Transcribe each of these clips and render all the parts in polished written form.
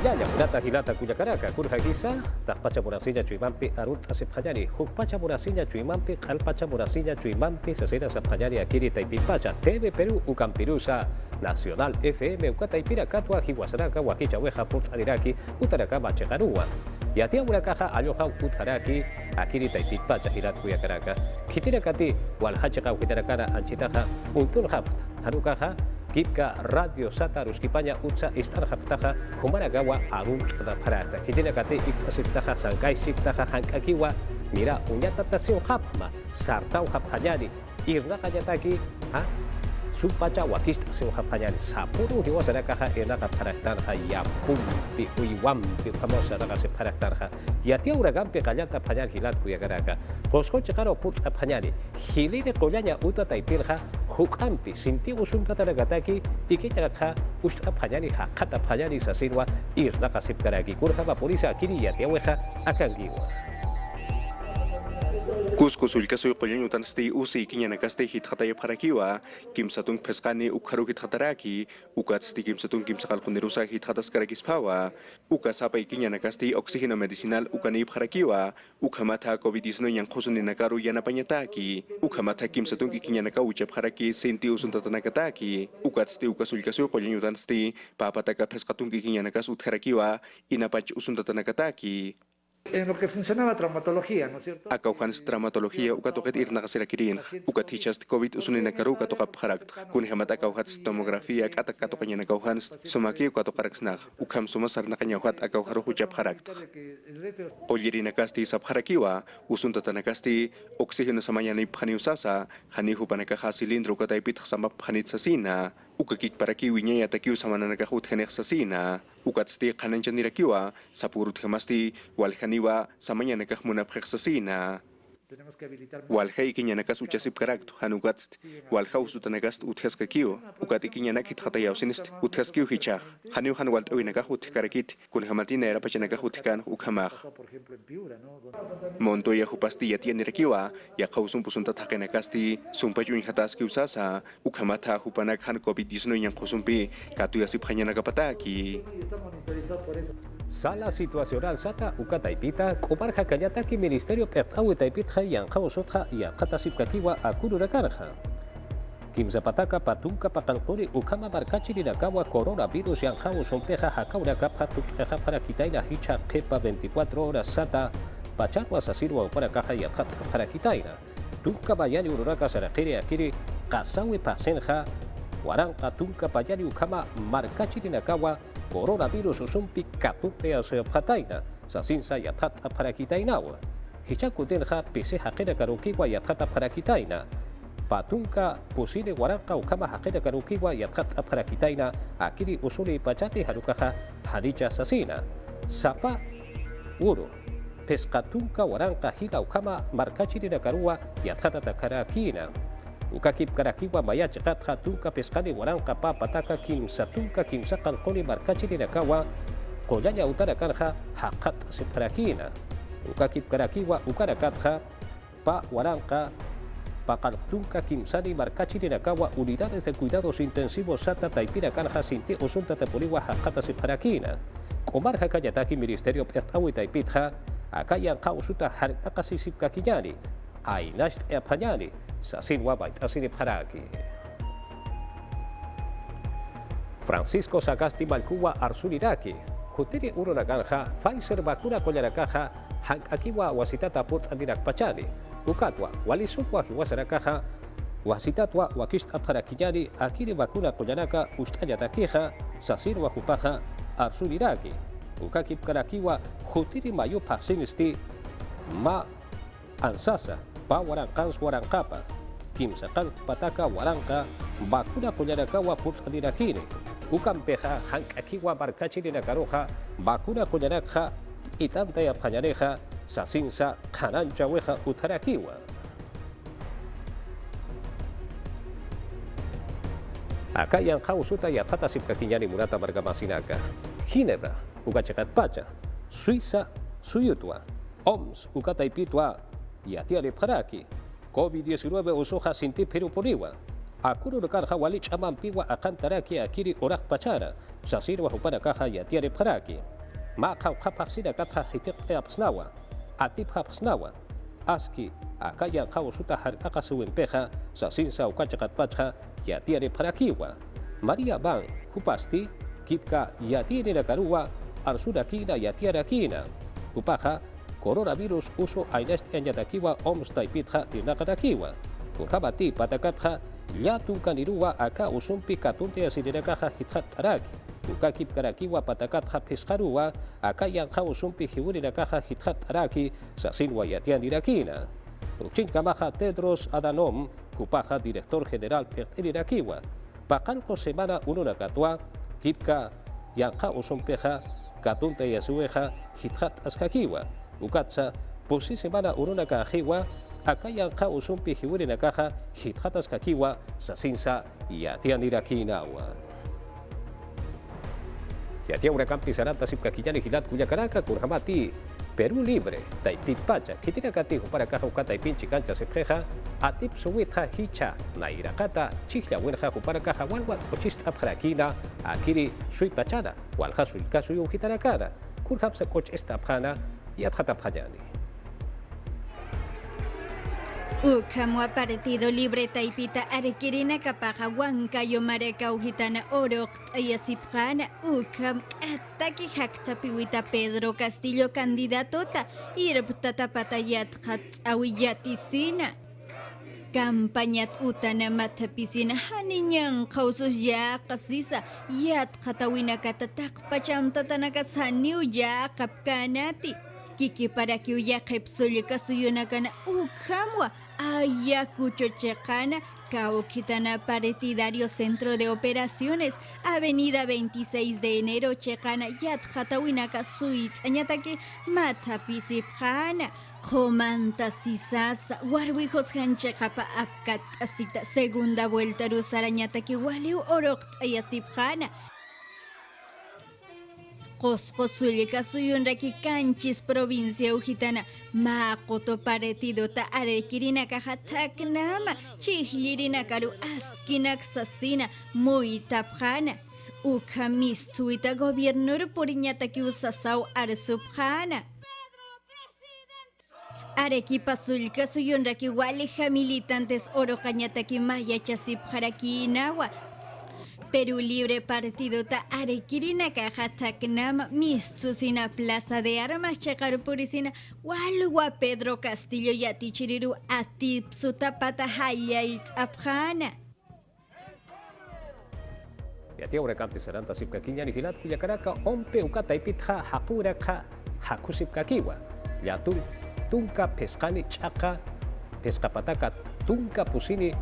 Payaya, Murata Hilata Cuyacaraka, Curjagisa, Taspacha Moracilla, Chuimampi, Arut Asepayari, Jupacha Moracilla, Chuimampi, Alpacha Moracilla, Chuimampi, Sacera Sapayari, Akiri Taipipacha, TV Perú, Ucampirusa, Nacional FM, Ucataipira, Catua, Jihuasaraca, Huaquicha, Hueja, Purt Adiraki, Utaracama, Chegarúa. Y a ti una caja Alioja Utharaki, Akiri Taipipacha, Hirat Cuyacaraka, Kitirakati, Walhachaca, Kitaracara, Anchitaja, Untunhap, Harukaja, Kipka Radio Sata Ruskipanya Utsa Istar Haptaja Humaragawa Arun Parata Kitina Kate Iktasiptaja Sankai Siptaja Hankakiwa Mira Unyata Tasio Hapma Sartau Hapanyani Irna Kayataki Sumpacha Wakist Sio Hapanyani Sapuru Hiwasarakaja Irna Paratarja Yapumpi Uiwampi Famosa Ragase Paratarja Yatia Uragampi Kayata Panyar Hilat Kuyagaraka Joscoche Caro Put Apanyani Hilire Koyanya Uta Taipirja Hukampi, Sinti Usunta Taragataki, Ikitaraka, Usta Payani, Hakata Payani, Sasirwa, Irnaka Sipkaraki, Kurja Vaporisa, Kiri, Yatiaweja, Akangiwa. Cusco sulcaso qoyan utansti usi kinyanakaste hithatay pharakiwa kimsatung pheskani ukharu hithataraki ukatsti kimsatung kimsakal kundirusa hithatas karakis phawa ukasapay kinyanakaste oxígeno medicinal ukani pharakiwa ukhamatha covid-19 yang khosuni nakaru yanapanyataki ukhamatha kimsatung kinyanaka uche pharaki senti usuntatanakataki ukatsti ukasulcaso qoyan utansti papataka pheskattung kinyanakas utharakiwa inapach usuntatanakataki. En lo que funcionaba traumatología, ¿no es cierto? Akauhans traumatología ukatoqet irnaqasirakirin ukathichas covid usuninakaru ukatoqap kharakt kun hamat akauhats tomografía atakatoqañana akauhans somaki ukatoqaraksnaq ukham sumasar naqañawhat akauharu huchap kharakt qollirinakasti sapharakiwa usuntatanakasti oxígeno samañani phani usasa hani hupanakaja cilindro ukataipit samap phanitsasina ukakik paraki wiñaya takiu samananaka huthenexasina ukatsti qananchanirakiwa sapurut hamasti walhaniwa samañanaka munapqexasina walha ikiñanakas uchasip karaktu hanukatst walha usutanakast uthaskakiu ukati kiñanak hitqatayawsinist uthaskiu hichaj haniu hanwalt awinaka hutkarakit kun hamatina era pachanaka hutkan ukhamaj montoya hupasti yatianirakiwa yaqawsun pusunta thaqenakasti sumpayun hataski usasa ukhamata hupanak han covid-19 yang khusumpi katuyasip hañanaka pataki. Sala situacional Sata Ukataipita, Komarja Kayataki Ministerio Pertawi Taipitja y Anjao Sotja y Akatasip Kakiwa Akururakarja. Kimzapataka Patunka Pakalkuri Ukama Barkachiri Nakawa Coronavirus y Anjao Sompeja Hakaura Kapha Tukja para Kitaina Hicha Kepa 24 horas Sata Pacharwa Sasirwa para Caja y Akat para Kitaina. Tunka Bayani Ururaka Sarakiri Akiri Kasawi Pasenja Waranka Tunka Bayani Ukama Markachiri Nakawa Coronavirus usumpi katupea seopjataina, sasinsa yatata para kitainawa. Hichakutenja pise hakera karukiwa yatata para kitaina. Patunka pusile waranka ukama hakera karukiwa yatata para kitaina, akiri usuli pachati harukaja haricha sasina. Sapa uro. Pescatunka waranka hila ukama markachiri nakarua yatata karakina. Ukakip karakiwa mayach katha tunka pescani waranka pa pataka kimsatunka kimsakal koli markachiri nakawa koyanya utara karja hakat separakina. Ukakip karakiwa ukarakatha pa waranka pakaltunka kimsani markachiri nakawa unidades de cuidados intensivos Sata taipira karja sinti usunta tapuliwa hakata separakina. Komarja kayataki Ministerio Pertawi taipitja akayan kausuta harakasi sipkakiyani. Ainasht Apanyani, Sasinwa Baitasini Paraki. Francisco Sagasti Malcuwa Arsuliraki, Hutiri Urunaganja, Pfizer vacuna Collarakaja, Hankakiwa Wasitata Put Andirak Pachani, Ukatwa, Walisukwa Hiwasarakaja, Wasitatwa Wakist Aparakiyani, Akiri vacuna Collaraka, Ustaya Takeja, Sasirwa Hupaja, Arsuliraki, Ukakip Karakiwa, Hutiri Mayu Paxinisti, Ma Ansasa, pa warankans warankapa, kimsakan pataka waranka, bakuna kuyanakawa putanirakine, ukampeja hankakiwa barkachiri nakaroja, bakuna kuyanakja, itanta ya pañareja, sasinsa kanancha weja utarakiwa. Acá yan jausuta ya tata sipkakiñani murata margamasinaka, Ginebra, ukachakatpacha, Suiza, Suyutwa, OMS, ukataipitwa, Yatiare Paraki, COVID-19 usoja sinti peruporiwa. Akuru karja walich amampiwa akantaraki akiri orak pachara, sasirwa hupana kaja yatiare Paraki. Maqaw qapaxsina katqa hitiqt'ayapasnawa, atipqapasnawa, aski akayan qawsuta harqaqa suwinpeqa, sasinsa ukachaqatpachqa, yatiari parakiwa. Maria Van, hupasti, kipka yatiari nakaruwa, arsurakina yatiarakina. Hupaqa, coronavirus uso aynast anyatakiwa OMS taipitqa irnaqarakiwa. Kunqamati patakatqa, llatunkanirua aka usumpi katunte asirirakaqa hitqataraki. Ukakip karakiwa patakatqa pisqaruwa, akayanqa usumpi hiwirirakaqa hitqataraki, sasinwa yatianirakina. Ukchinkamaqa Tedros Adhanom, hupaqa director general pertirirakiwa. Paqanqo semana ununakatua, kipka yanqa usumpeqa, katunte yasueqa hitqatasqakiwa. Ukatsa, pusi semana ununakajiwa, akayanqa usumpi hiwirinakaqa hitqatasqakiwa, sasinsa yatianirakinawa. Yatia urakampi saranta sipkakillani hilat kuyakaraka kurhamati Perú Libre taipit pacha kitirakati huparakaja ukataipinchi cancha sepjeja atip suwitja hicha nairakata chihla wenja huparakaja walwa kochista abjarakina akiri suipachana walja suilkasu yuhitarakana kurhamsa koch esta abjana yadjata abjayani. Ukamwa Partido Libre Taipita Arequirina Capaja Huancayo Mareca Ujitana Oroc Ayasipjana Ukam Ataki Jactapihuita Pedro Castillo Candidatota Irptata Patayat Hat Awiyatisina Campañat Utana Matapisina Haniñan Causos Ya Casisa Yat Hatawina Katatak Pacham Tatanakasaniu Ya Kapkanati Kiki para que uya kepsulika suyunakana ukamwa ayakuchochekana Cauquitana Partidario Centro de Operaciones Avenida 26 de Enero Chekana Yat Hatawinaka Suit Añataki Matapisipjana Comanta Sisasa Warwijos Hanchekapa Apkat Asita Segunda Vuelta Rusarañataki Waliu Orokt Ayasipjana Coscosulika suyunraki canchis provincia ujitana makoto partido ta arequirina caja taknama chihlirina karu askinak sasina muy tapjana ukamis tuita gobierno puriñataki usasau arsubjana Arequipa sulka suyunraki waleja militantes oro cañataki maya chasipjaraki inawa Perú Libre Partido ta Arequirina Caja Taknam Mistusina Plaza de Armas Chacarupurisina Walwa Pedro Castillo Yatichiriru Atipsuta Pata Hayalt Abjana Yatia urakampi saranta sipkakiñani hilat kuyakaraka ompe ukataipitja hakuraka hakusipkakiwa Yatun tunka pescani chaka pescapataka tunka pusini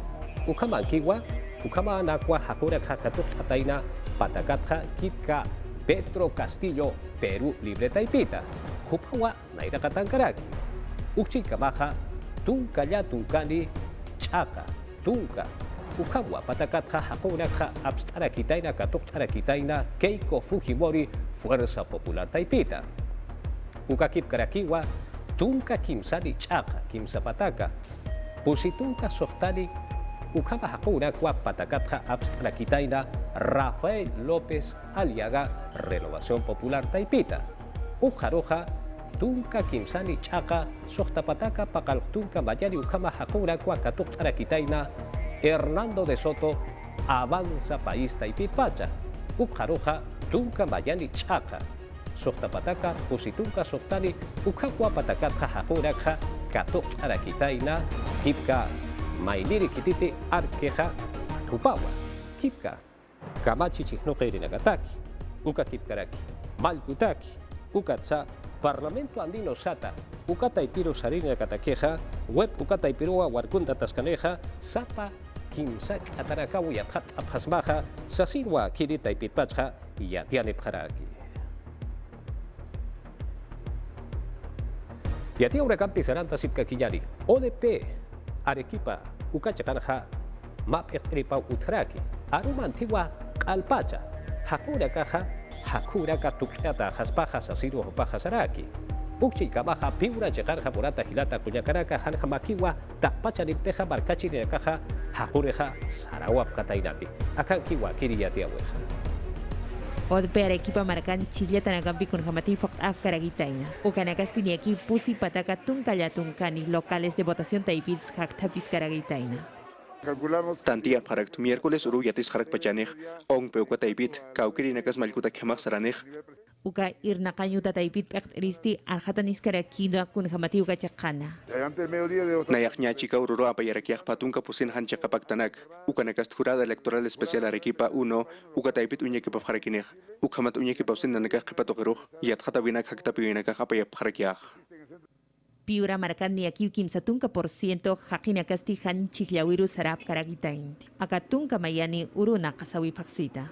ukamankiwa Ukama anakwa hakura kakatuk ataina patakatja kipka Pedro Castillo Perú Libre Taipita Kupawa naira katankaraki Ukchikamaja tunka ya tunkani chaka tunka Ukawa patakatja hakura abstarakitaina katuktarakitaina Keiko Fujimori Fuerza Popular Taipita Ukakipkarakiwa tunka kimsani chaka kimsapataka Pusitunka softani Ukama hakuna kwa patakatja abstrakitaina Rafael López Aliaga Renovación Popular Taipita Ujaroja tunka kimsani chaka sohtapataka pakal tunka mayani ukama hakuna kwa katuktarakitaina Hernando de Soto Avanza País Taipitpacha Ujaroja tunka mayani chaka sohtapataka usitunka sohtani ukakwa patakatja hakuna katuktarakitaina kipka Mayniri kititi arkeja tupawa kipka kamachi chihnoqeri nagataki uka kipkaraki malkutaki ukatsa Parlamento Andino Sata ukataipiro sarina katakeja web ukataipiroa warkunda taskaneja sapa kimsak atarakawu yathat abhasmaja sasinwa kirita ipitpacha yatiane pjaraki yatia urakampi saranta sipkakillari ODP Arequipa, Ukachakanja, Map Ripa Utraki, Aruma Antigua, Alpacha, Hakura Caja, Hakura Katukata, Haspajas, Asiro, Pajasaraki, Uchi Kamaja, Piura, Chejarja, Morata, Gilata, Cuñacaraca, Hanjamakiwa, Tapacha, Nipteja, Barcachi, de Caja, Hakureja, Sarawap, Katainati, Akankiwa, Kiriatia Weja. Odpe Arequipa marcan Chile tanagampi con jamati fokt afkaragitaina. O canagas tiniaki pusi pataka tunkani locales de votación taipits haktapis karagitaina. Tantia parakt miércoles uru yatis harak pachanej, ong peuka taipit, kaukirinakas malkuta kemak saranej, Uka irnaqanyuta taipit risti arjatanis karakina kun jamati uka chakana. nayak ñachika ururo apayarakiak patunka pusin hanchaka paktanak, ukanakas jurada electoral especial Arequipa 1, uka taipit uñekipa harakinej, ukamat uñekipa usin nanakak kipatokeruj, yatjatabinak haktapiwinakak apayap harakiaj. Piura marcan ni aquí 15% hakina kasti han chihlawiru sarap karagitain. Akatunka mayani uruna kasawi paksita.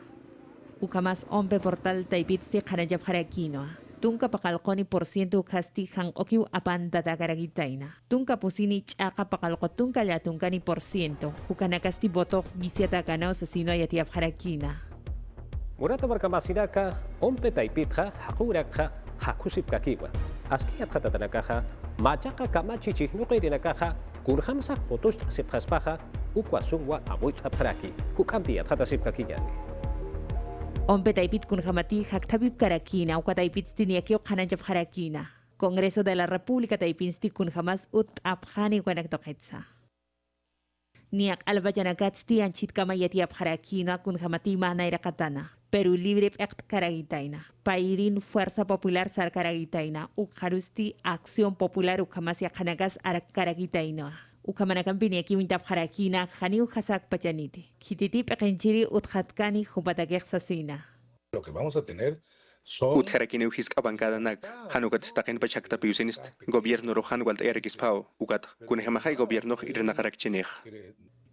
Ukamas ompe portal taipitsti khanajab harakino. Tunka pakalkoni % kasti han okiu apan data karagitaina. Tunka pusini chaka pakalko tunka latungkani %. Ukanakasti botok gisiata ganao sasino yatiab harakina. Murata markamasinaka, ompe taipitja, hakurakja, hakusipkakiwa. Askia tjatatanakaja, machaka kamachichi nuqairinakaja, kurhamsa jotost sipjaspaja, ukwasungwa amuit apjaraki, kukampi atjatasipkakiyani. Ompe taipit kun jamati haktabib karakina, uka taipit stiniakio khanajab harakina. Congreso de la República taipinsti kun jamas ut abhani wanaktoqetsa. Niak albayanakatsti anchit kamayati abharakina kun jamati mahnaira katana. Perú Libre Pekt Karagitaina. Pairin Fuerza Popular Sar Karagitaina. Ukharusti Acción Popular Ukamasia Kanagas Arak Karagitaina. Ukamanakan Piniaki Wintap Harakina, Haniu Hasak Pachaniti. Kititi Pekenchiri Uthatkani Jupatakek Sasina. Lo que vamos a tener son Utjarakini ujiska bancadanak, hanukat staken pachakta piusinist, gobierno rojan walt erekispao, ukat, kunehamahay gobierno irnakarakchinej.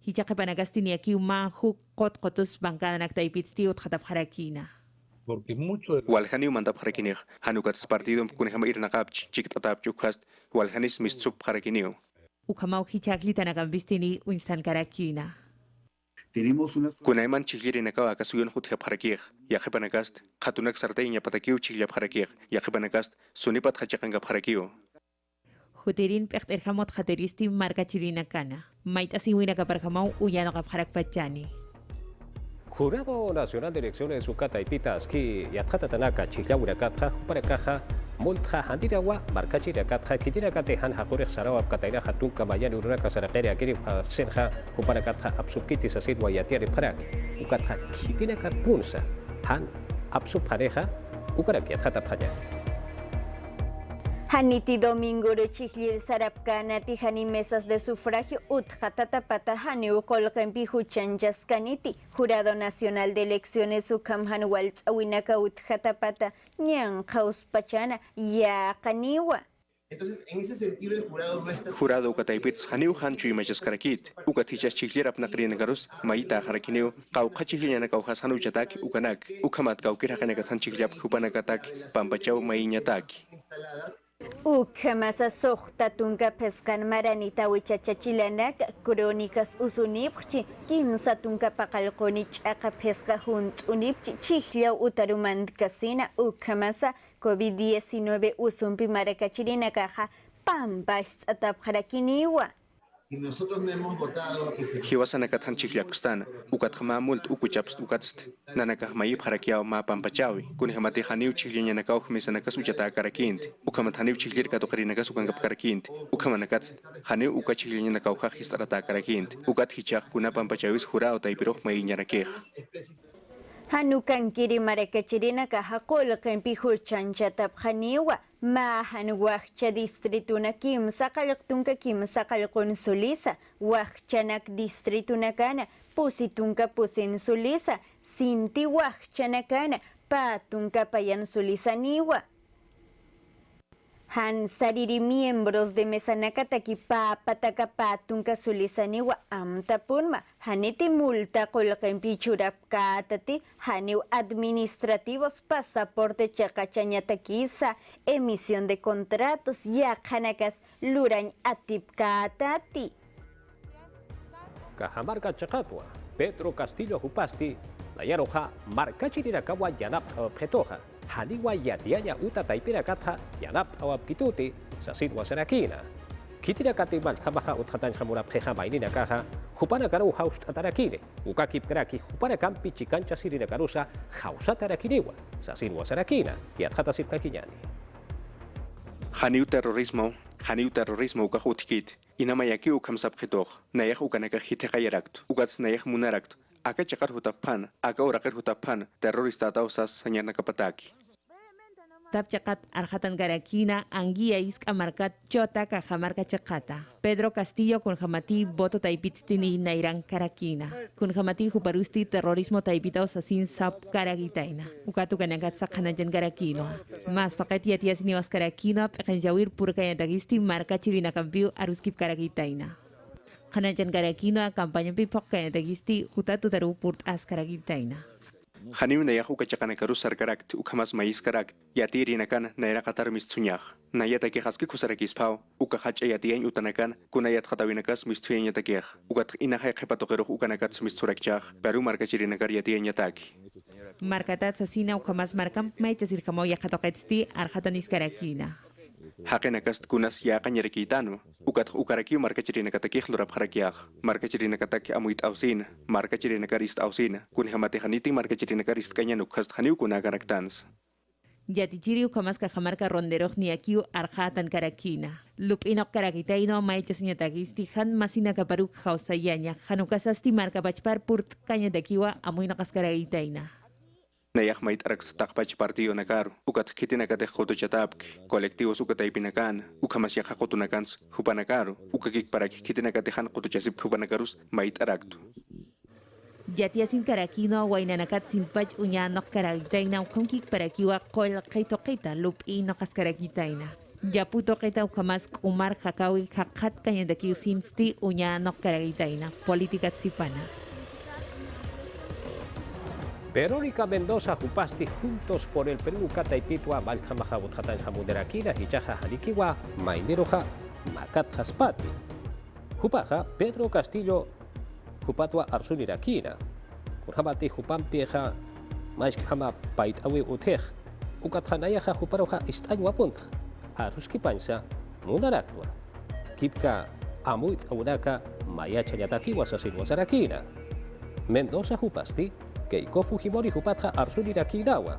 Hichake Panagastini aquí manju kot kotus bancadanak taipitsti Uthatap Harakina. porque mucho de Walhani mandap harakinej, hanukat partido kunehama irnakapch, chiktatap chukhast, walhanis mistup harakinio. Ukamau Hichakli Tanagambistini Winstan Karakina. Kunaiman chigirinaka akasuyon hutja harakij, yajepanakast, khatunak sarteinya patakiu chiglia harakij, yajepanakast, sunipat hachakanga harakio. Huterin Pekt Erhamot Hateristi Marca Chirina Kana. Maita Siwina Kaparhamau Uyano Kapharak Pachani. Jurado Nacional de Elecciones Ukataipita Aski Yatjatatanaka Chihlaurakatja Parakaja Multja Handirawa Markachirakatja Kitirakate Han Hakurek Sarawab Kataira Hatunka Mayani Uraka Sarakere Akiri Senja Kuparakatja Absubkitis Asidwa Yatiari Parak Ukatja Kitirakat Punsa Han Absubhareja Ukarak Yatjatapaya. Haniti Domingo Rechigli Sarapkana Tijani mesas de sufragio Utjatatapata Hani Ukolkampi Huchanjas Kaniti, Jurado Nacional de Elecciones Ukamhan Waltz Awinaka Utjatapata, Nyan Kaus Pachana, Ya Kaniwa. Entonces, en ese sentido, el jurado no está... Jurado ukataipits haniu hanchu imachas karakit, ukatichas chiglirap nakrinagaros, maita harakineo, kaukachigliana kaujas hanu chatak, ukanak, ukamat kaukirakanakatan chigliap hupanakatak, pampachau mainyatak. Ukamasa sohta tunga peskan maranita wichachachilanak, crónicas usunipchi, kimsa tunga pakalkonich aka pesca junt unipchi, chihlia utarumand casina, ukamasa COVID-19 usumpi marakachirina pambas atapharakiniwa. Si nosotros no hemos votado y se... Hiwasanakatan chigliakustan, ukathamamult ukuchaps ukatst, nanakahmayip harakiao ma pampachawi, kunhamati haniu chiglianakau misanakas uchata karakint, ukamataniu chiglirka tokarinakas ukangap karakint, ukamanakats, haniu ukachiglianakau hajistarata karakint, ukat hichak kuna pampachawis jurao taipiroj mainyarakej. Hanukan kiri marakachirina kahakol kempi huchanchatap haniwa, mahan wahcha distrituna kim sakalaktunka kim sakalkon sulisa, wahchanak distrituna kana, pusitunka pusin sulisa, sinti wahchanakana, patunka payan sulisa niwa. Han sariri miembros de mesanakataki papataka patunka sulisaniwa amtapunma haniti multa kolkempi churap katati haniu administrativos pasaporte chakachañatakisa emisión de contratos yakanakas lurañ atip katati. Cajamarca Chacatua, Pedro Castillo Jupasti, Nayaroja, Marcachirirakawa Yanap Petoja, Haniwa Yatiaya Uta Taipira Katja, Yanap Awapkituti, Sasidwa Serakina. Kitira katimal kabaja utkatan jamura pjeja bainina caja, jupana karu haust atarakire, ukakip kraki, jupana kampi chikancha sirina karusa, hausata arakiriwa, sasin wasarakina, y adjatasip kakiñani. Haniu terrorismo ukajutkit, inamayaki ukamsapjitoj, nayaj ukanaka hitekayaraktu, ukats nayaj munaraktu, aka chakar hutapan, aka urakar hutapan, terrorista tausas sanyanakapataki. Tapchakat arjatan garakina anguia iska markat chota cajamarca chacata. Pedro Castillo con jamati voto taipitstini nairán karakina. Con jamati juparusti terrorismo taipitao sasin sap karagitaina. Ukatu kanagat sa kanajan garakino. Mas takat yatias niwas karakino pekanjawir purkaya dagisti marka chirina kampiu aruskip karagitaina. Kanajan garakino kampanya pipok kaya dagisti utatu taru purt as karagitaina. Haniu nayaj ukachakanakarus sarkarakt, ukamas mais karakt, yatiri nakan naira qatar mistsunyaj. Nayataki haski kusarakispau, ukahach yatian utanakan, kunayat hatawinakas mistuyan yatakej. Ukat inahaj hepatokeruj ukanakats misturakchaj, peru markachiri nakar yatian yataki. Markatat sasina ukamas markam maichasir kamo yakatoketsti arjatanis karakina. Hakenakas kunas yakan yarikitano, ukat ukaraki markachiri nakatakij lurap harakiaj, markachiri nakatak amuit ausin, markachiri nakarist ausin, kun hamate haniti markachiri nakarist kanyanuk hast haniu kunagaraktans. Yatichiri ukamas kajamarca ronderoj niakiu arjatan karakina. Lupinok karakitaino maichas nyatagisti han masina kaparuk hausayaña, hanukasasti marka bachpar purt kanya dakiwa amuinakas karakitaina. Nayaj mait arakt takpach partido nakar, ukat kitinakate jotochatabk, kolektivos ukataipinakan, ukamas yajakotunakans, hupanakaro, ukakik para kitinakatehan kotochasip hupanakarus mait araktu. Yatiasin karakino wainanakat sinpach uñanok karakitaina ukankik para kiwa kol kaitokita lupinokas karakitaina. Yaputo kaita ukamas kumar hakawi hakat kanya dakiu sinsti uñanok karakitaina, politika sipana. Verónica Mendoza Jupasti juntos por el Perú Cataipitua Maljamaja Butjatan Jamuderakira Hichaja Halikiwa Maineroja Makat Haspati Jupaja Pedro Castillo Jupatua Arsulirakira Kurjamati Jupampieja Maishkama Paitawi Utej Ukatjanayaja Juparoja Istaño Apunt Aruskipansa Munaraktua Kipka Amuit Auraka Mayacha Yatakiwa Sasilwasarakira Mendoza Jupasti Keiko Fujimori Jupatja Arsuliraki Dawa,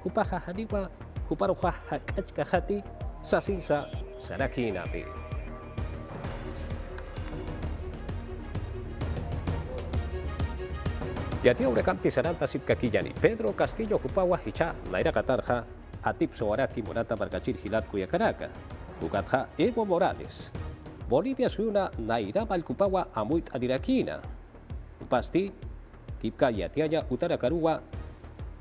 Jupaja Haniwa, Juparoja Hakachkajati, Sasinsa, Sarakinapi. Yatia Urecampi Saranta Sipkakillani, Pedro Castillo Jupawa Hicha, Naira Katarja, Atip Soaraki Morata Barcachir Gilat Cuyacaraka, Ucatja Evo Morales, Bolivia Suyuna Naira Balcupawa Amuit Adirakina, Upasti, Kipka yatiaya utarakarua,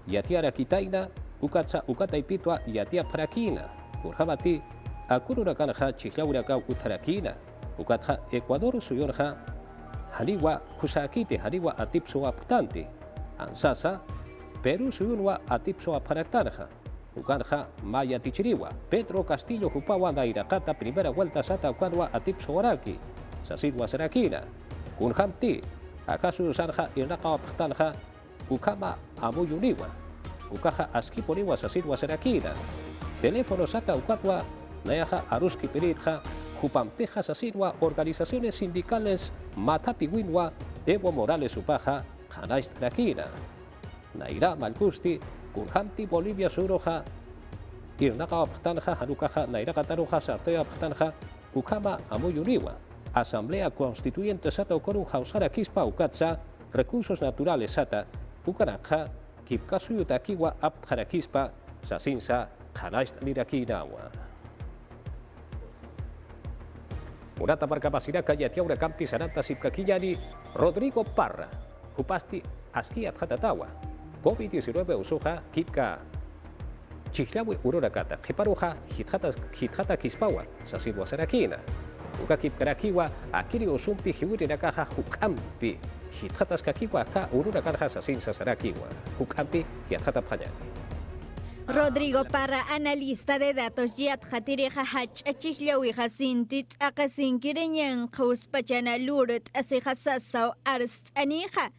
yatiara kitaina, ukatsa ukataipitua yatia parakina, kurjamati, akururakanja chihlauraka utarakina, ukatja Ecuador suyorja, haliwa kusakite haliwa atipsoa ptante, ansasa, Peru suyunwa atipsoa paraktarja, ukanja maya tichiriwa, Pedro Castillo Jupawa dairakata primera vuelta sata ukanwa atipsoaraki, sasirwa sarakina, kunjamti, ¿acaso Sanja y Naka Ptanja, Ukama Amuyuniwa, Ukaja Askiponiwa Sasirwa Serakina, teléfono Sata Ukatwa, Nayaja Aruski Peritja, Jupampeja Sasirwa, organizaciones sindicales Matapiwinwa, Evo Morales Upaja, Hanais Trakina, Naira Malkusti, Kunhamti Bolivia Suroja, Irnaka Ptanja, Hanukaja, Naira Kataruja, Sartea Ptanja, Ukama Amuyuniwa. Asamblea Constituyente Sata Ukoru Hausara Kispa Ukatsa, Recursos Naturales Sata, Ukanakha, Kipkasu Yutakiwa Aptara Kispa, Sasinsa, Hanais Nirakinawa. Murata Barcapasiraca Yatiaura Campi Saranta Sipkakillani, Rodrigo Parra, Jupasti Askia Hatatawa, COVID-19 Usoja, Kipka Chihlawi Urorakata, Jiparuja, Hithata Kispawa, Sasilwa Sarakina. Ukakip Karakiwa, Akiri Usumpi, Hiwiri Nakaja, Hukampi, Hithatas Kakiwa, Ka Urura Karja Sasinsa Sarakiwa, Hukampi y Athata Payani. Rodrigo Parra, analista de datos, Yat Hatireja Hach, Achihliawi Hasintit, Akasinkireñan, Huspachana Luret, Asehasasao, Arst Anija.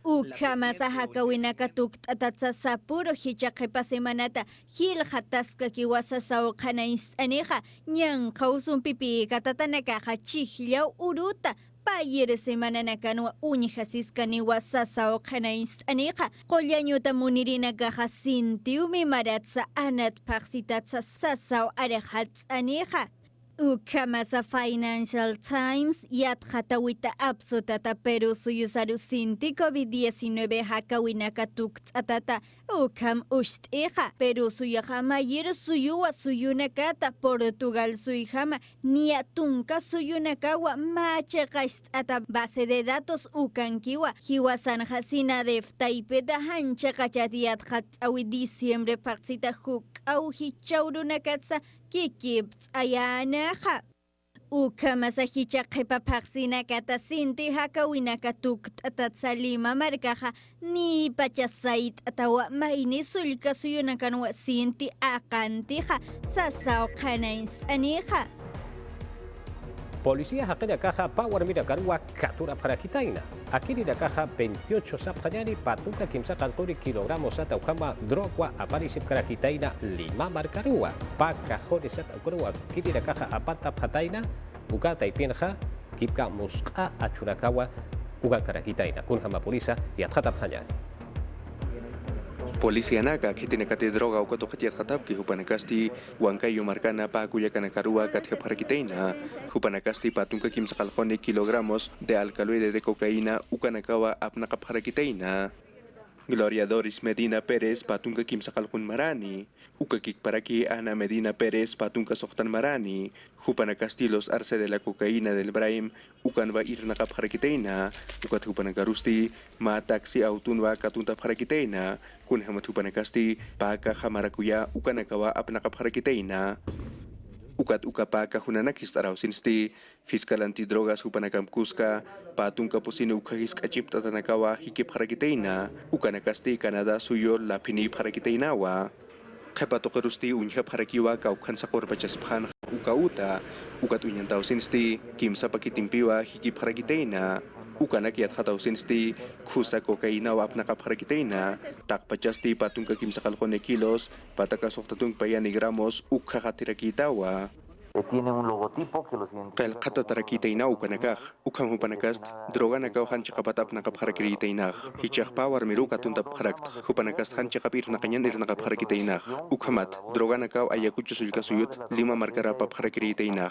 Ukamasa hakawinaka tuktatatsa sapuro hichaqipa semanata hilqataska kiwasa sawqanais aneja ñan qawsun pipi katatanakaqa chihlaw uruta payir semananakanwa uñihasiskaniwa sasawqanais aneja qollañuta munirinakaqa sintiumi maratsa anat paqsitatsa sasaw arajats aneja Ukamasa Financial Times yatqatawita absutata Peru suyusaru sinti COVID-19 hakawinaka tuktatata ukam usht'ija Peru suyaqa mayir suyuwa suyunakata Portugal suyjama nia tunka suyunakawa machiqasht'ata base de datos ukankiwa hiwasanja Sinadef Taipeta hanchaqachat yatqat'awi diciembre paqsita huk'aw hichawrunakatsa kikipts ayanaja. Ukamasa hichaqipa paqsinakata sinti hakawinaka tuktatsa Lima markaja ni pachasait atawa mayni sulka suyunakanwa sinti aqantija sasawqanais anija. Policía haqina caja power mira karua captura para quitaina. Aquí la caja 28 sapjanyani patunka kimsa kanturi kilogramos ata ukama drogwa aparisip para quitaina lima markarua. Paka jodes ata ukurua kiri la caja apata pataina uga taipinja kipka musqa achurakawa uga karakitaina kunhama polisa yatjata pjanyani. Polisi anaka kitinakati droga ukatoqatiat khatabki hupanakasti huankayo marcana pa kuyakana karua katjeparakiteina hupanakasti patunka kimsaqalqoni kilogramos de alcaloide de cocaína ukanakawa apnaqapharakiteina Gloria Doris Medina Pérez patunka kimsaqalqun marani ukakik paraki Ana Medina Pérez patunka soqtan marani hupanakasti los arce de la cocaína del Brahim ukanwa irnaqapharakiteina ukat hupanakarusti ma taxi autunwa katunta pharakiteina kun hamat hupanakasti paka hamarakuya ukanakawa apnaqapharakiteina ukat ukapaka hunanakis taraw sinsti fiskal antidrogas hupanakam kuska patunka pusini ukahis kachip tatanakawa hikip harakiteina ukanakasti Canada suyo lapini harakiteinawa qepatoqerusti unya harakiwa kaukan sakor bachaspan ukauta ukat unyantaw sinsti kimsa pakitimpiwa hikip harakiteina ukanak yat khataw sinsti khusa kokaina wa apna kapharakiteina tak pachasti patunka kimsakalqone kilos pataka softatung payani gramos ukha khatirakitawa tiene un logotipo que los identifica. Pel khata tarakiteina ukanakaj ukham hupanakast droga nakaw hanchaqapat apna kapharakiteina hichaq power miruka tunta pharakt hupanakast hanchaqapir naqanyan irna kapharakiteina ukhamat droga nakaw ayakuchu sulka suyut lima markara papharakiteina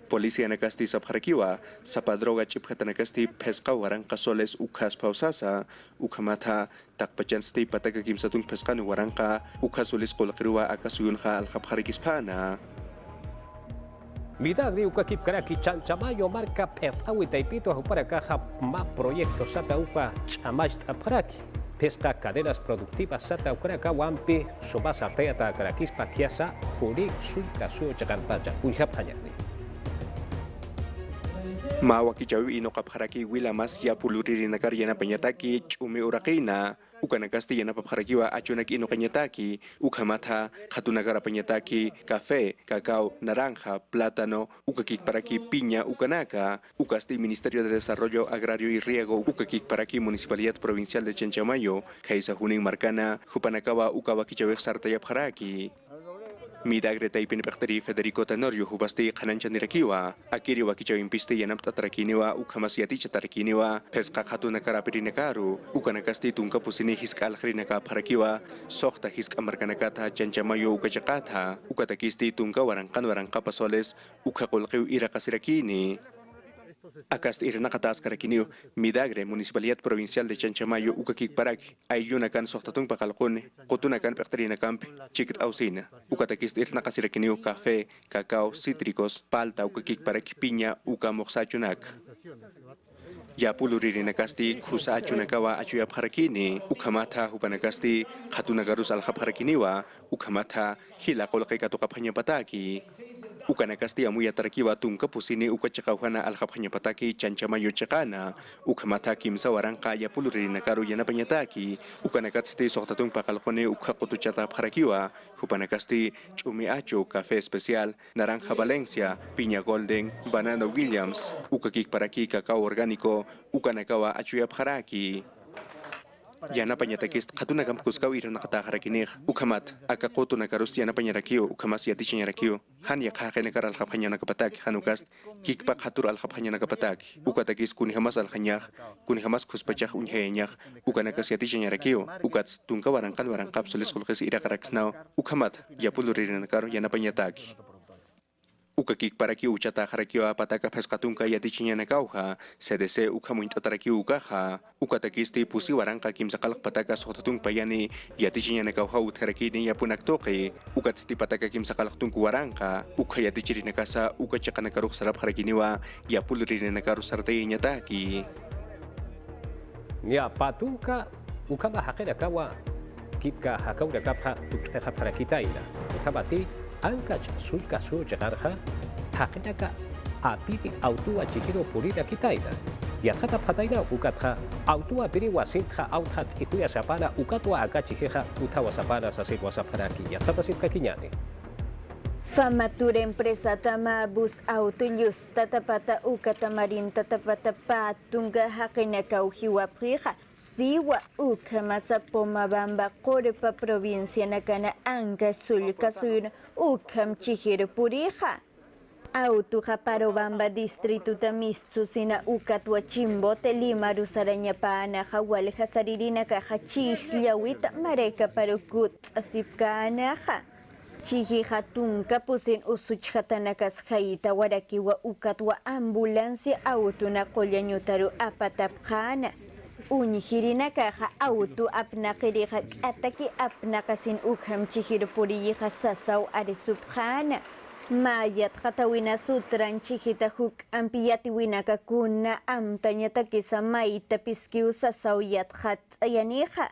Polisia nakasti sabharakiwa sapadroga chiphatanakasti pesqa waranqa soles ukhas pausasa ukhamata taqpachansti pataka kimsatung pesqani waranqa ukhasoles qolqirwa akasuyunqa alqapharakisphana Midagri ukakip karaki chanchamayo marca pertawi taipito para caja ma proyectos sata uka chamash aparaki pesca cadenas productivas sata ukaraka wampi sobas arteata karakispa kiasa juri sulka suyo chakarpacha uyhapanyani Mawakichawi inokapharaki wilamas ya puluriri nakar yana panyataki chumi urakina ukanakasti yana papharakiwa achunaki inokanyataki ukhamata khatunagara panyataki café, cacao, naranja, plátano, ukakik paraki piña ukanaka ukasti Ministerio de Desarrollo Agrario y Riego ukakik paraki Municipalidad Provincial de Chanchamayo kaisa huning marcana hupanakawa ukawakichawi sartaya pharaki Midagre taipin pekteri Federico Tenorio hubasti kananchanirakiwa akiri wakichawin piste yanam tatarakiniwa ukhamasiati chatarakiniwa pesqa khatuna karapirinakaru ukanakasti tunka pusini hiska alkhrinaka pharakiwa soqta hiska markanakata chanchamayo ukachaqatha ukatakisti tunka waranqa pasoles ukhaqulqiw iraqasirakini Akast irnaqatas karakiniw Midagre Municipalidad Provincial de Chanchamayo ukakik parak ayunakan soqtatun paqalqun qutunakan peqtarinakampi chikit ausina ukatakist irnaqasirakiniw café, cacao, cítricos, palta ukakik parak piña ukamoqsachunak Ya puluririnakasti khusa achunakawa achuyap harakini ukhamata hupanakasti khatunagarus alhapharakiniwa ukhamata hilaqolqi katuqaphanya pataki ukanakasti amuya tarakiwa tunka pusini ukachaqawhana alhaphanya pataki chanchamayo chaqana ukhamata kimsa waranqa ya pulurinakaru yanapanyataki ukanakasti soqtatun paqalqone ukhaqutuchata pharakiwa hupanakasti chumi acho café especial naranja Valencia piña golden banana Williams ukakik paraki cacao orgánico ukanakawa achuyap haraki yana panyatakis katunagam kuskau irna kata harakinig ukamat akakoto nakarus yana panyarakio ukamas yatichinyarakio han yakha nakar al khapanya nakapatak hanukas kikpa khatur al khapanya nakapatak ukatakis kunihamas al khanyag kunihamas kuspachak unhayanyag ukanakas yatichinyarakio ukats tunka warangkap sulis kulkes irakaraksnao ukamat yapulurin nakar yana panyataki ukakik para ki uchata harakio apataka pescatunka yatichinya nakauha CDC ukamuint ataraki ukaha ukatakisti pusi waranka kim sakalak pataka sotatung payani yatichinya nakauha utharaki ni yapunak toki ukatsti pataka kim sakalak tungku waranka ukayatichiri nakasa ukachaka nakaruk sarap harakiniwa yapulri nakaru sartay nyataki nia patunka ukama hakera kawa kipka hakaura kapha tukha harakitaina ukabati angkach sulka sujarha hakitaka apiri autua chikiro purira kitaina yakhata phataina ukatha autua piri wasitha authat ikuya sapana ukatwa akachiheha utawa sapana sasikwa saparaki yakhata sipkakinyani Famatura empresa tama bus autolus tatapata ukatamarin tatapata patunga hakinaka uhiwa priha siwa ukamasa pomabamba korepa provincia nakana anga sulka suyuna ukam chihir puriha autuja parobamba distrito tamistu sina ukatwa chimbote lima rusaraña paana hawal hasaririna kaha chihlawita mareka parukut asipkanaha Chihi hatunka pusin usuchhatanakas haita warakiwa ukatwa ambulancia autuna kolyanyutaru apatapkhana. Unyhirina kaha auto apnakiriha ataki apnakasin ukham chihirpuriyiha sasaw arisubkhana. Mayat hatawina sutran chihita huk ampiyatiwina kakuna amtanyatakisa maita piskiu sasaw yathat ayaniha.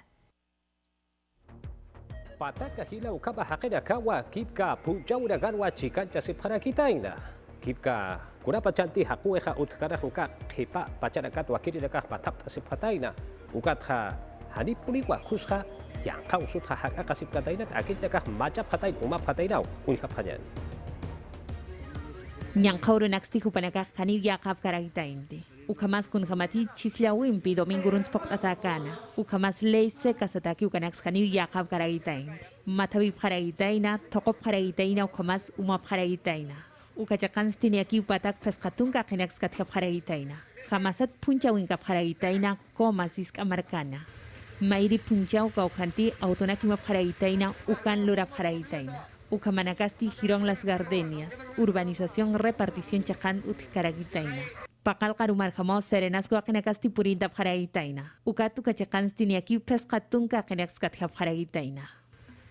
pataka hila ukaba hakeda kawa kipka pujaura garwa chikancha sipharakitaina kipka kurapa chanti hakueha utkara huka khipa pachara katwa kirira ka patapta siphataina ukatha hanipuriwa khusha yanqa usutha hakaka sipkataina akirira ka macha phatain uma phatainau unikha phajan Nyankauro naksti hupanaka khani yakap karagitainte. Ukamas kun hamati chichlawimpi domingurun spok atakana. Ukamas ley sekas ataki ukanax khani yakap karagitainte. Matawi karagitaina, tokop karagitaina ukamas umap karagitaina. Ukachakans tiniaki upatak pescatunka kinax katkap karagitaina. Hamasat punchawin kap karagitaina komas isk amarkana. Mairi punchaw kaukanti autonakimap karagitaina ukan lurap karagitaina. Ucamanacasti Girón Las Gardenias, urbanización repartición Chacán Utkaragitaina. Pakal Karumarjamo Serenasco Akenacasti Purinta Paragitaina. Ukatu Kachakansti Niaki Pescatunca Akenaxkatia Paragitaina.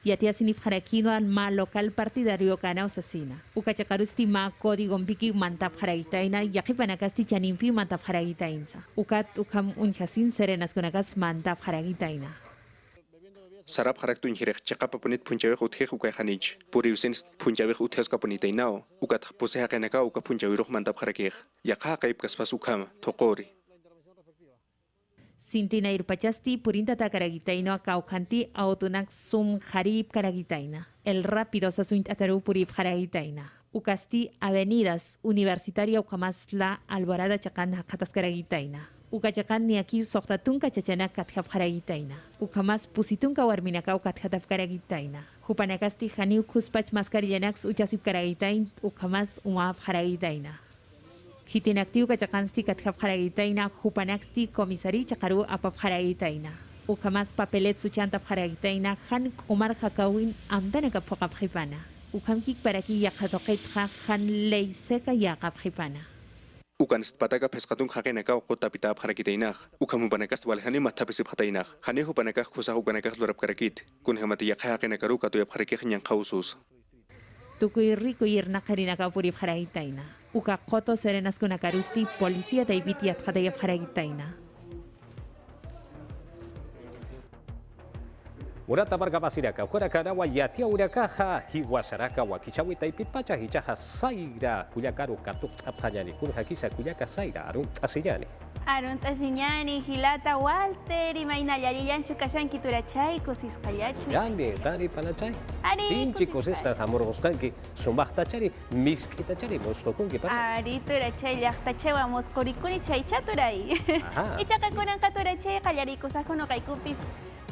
Yatia Sinif Harakino al ma local partidario Cana Asesina. Ukachacarusti ma código Mbiki Manta Paragitaina, Yakipanacasti Chanimpi Manta Paragitainsa. Ukat Ukam Unchasin Serenasco Nagas Manta Paragitaina. Sarap haraktu injirek cakap punit punjawik uthek ukai khanij. Puri usin punjawik uthes ka punitay nao. Ukat puse hakenaka uka punjawirok mantap harakik. Yakha kaip kaspas ukam tokori. Sintina irpachasti purinta takaragitaino akaukanti autonak sum harib karagitaina. El rápido sasuint ataru purib karagitaina. Ukasti avenidas universitaria ukamasla alborada chakan hakatas karagitaina. Ukachakan ni aquí soktatunka chachana kathap karagitaina. Ukamas pusitunka warminaka ukathatap karagitaina. Hupanakasti hani ukuspach maskarillanax uchasip karagitain ukamas umap karagitaina. Hitinakti ukachakansti kathap karagitaina hupanaksti komisari chakaru apap karagitaina. Ukamas papelet suchantap karagitaina han kumar hakawin amdanaka pokap hipana. Ukamkik paraki yakatokaitha han leiseka yakap hipana. Ukan pataka pescatung hakenaka kota pita harakitainah. Ukam hubanakas walhani matapisi hatainah. Hani hubanakas kusa hubanakas lorap karakit. Kun hamati yakha hakenaka ruka to yapharakih nyang kausus. Tukui rico irna karinaka puri haragitaina. Uka koto serenas kunakarusti policía taipitiat hatayap haragitaina. Urata bargapasiraka, hurakara wayatia urakaha, hiwasaraka wakichawi taipit pacha hichaha saira kuyakaru katuk apanyani kun hakisa kuyaka saira arun asiyani. Arunta siñani, Gilata, Walter, y Maina Yariyanchu, Kashanki, Turachay, Kusiscayachu. Yani, tari panachay. Ari, Sinchi cosesta amoroskanki, sumachtachari, miskitachari, moslokunki para. Ari, Turachay, Yachtachewa, Moscoricuni, Chaychaturay. Ajá. Y Chakakunan Katurachay, Kayarikusajo, no Kaikupis,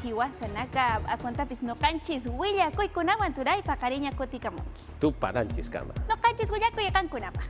Hiwasanaka, Aswantapis, no canchis, Huilla, Kuikunawan, Turay, Pacariña, Kotikamonki. Tu pananchis kama. No canchis, Huilla, Kuyakankunapa.